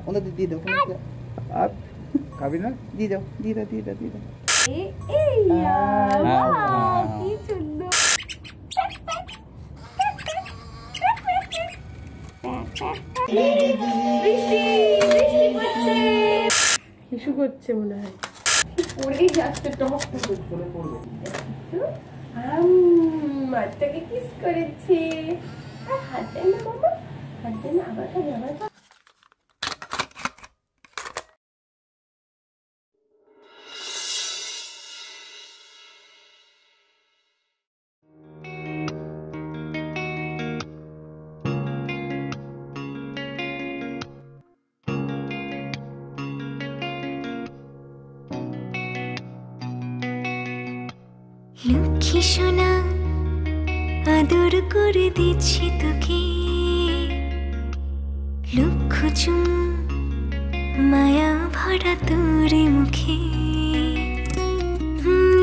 ওদের দিয়ে দাও আর খাবি না দিয়ে দাও দিয়ে দাও দিয়ে দাও দিয়ে দাও কি সুন্দর হিসু করছে মনে হয় পড়েই যাচ্ছে টপ করে পড়বে মাছটাকে কিস করেছে হাত দেয় না বাবা হাত দেয় না আবার খাবে আবার লক্ষ্মী সোনা আদর করে দিচ্ছি তোকে লক্ষ চুম মায়া ভরা তোর মুখে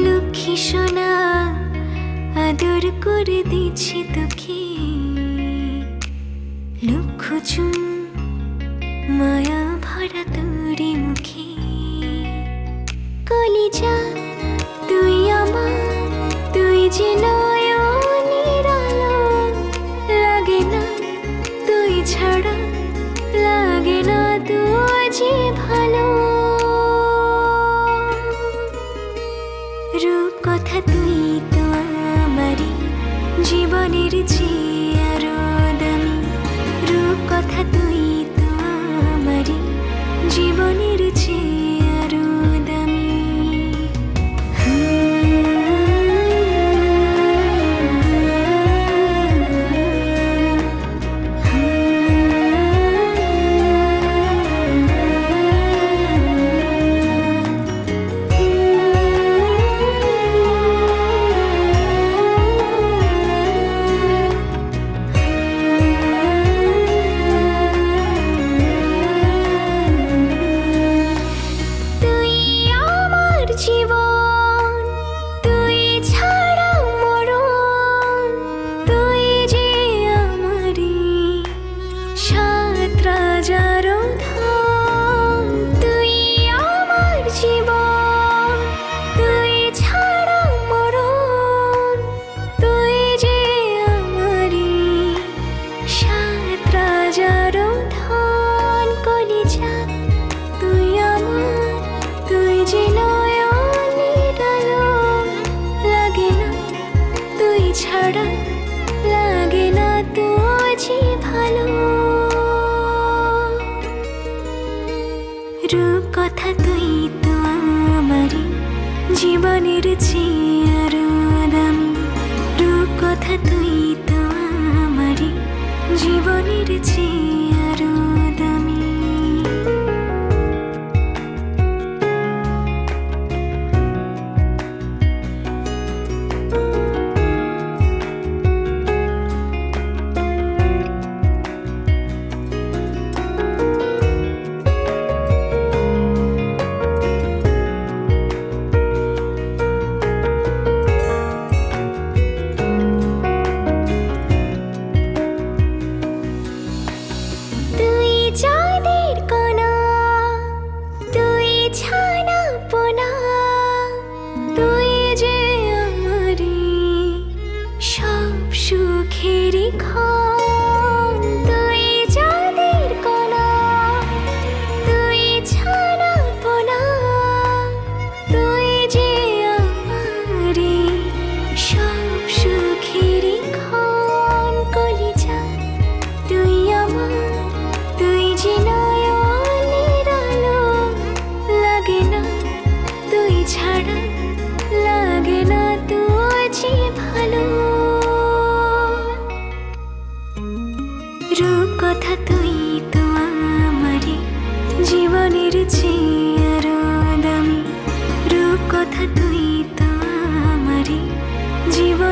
লক্ষ্মী সোনা আদর করে দিচ্ছি তোকে লক্ষ চুম মায়া ভরা তোর মুখে কলিজা তুই আমার তুই যে নয়নের আলো লাগে না তুই ছাড়া লাগে না তুই যে ভালো রূপ কথা তুই তো আমারই জীবনের চেয়ে আরো দামি রূপ কথা তুই তো আমারই জীবনের চেয়ে আরো দামি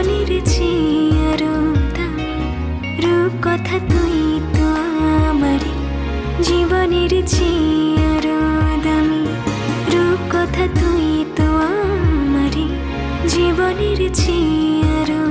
জীবনের চেয়ে আরো দামি রূপ কথা তুই তো আমারই জীবনের চেয়ে আরো দামি রূপ কথা তুই তো আমারই জীবনের চেয়ে আরো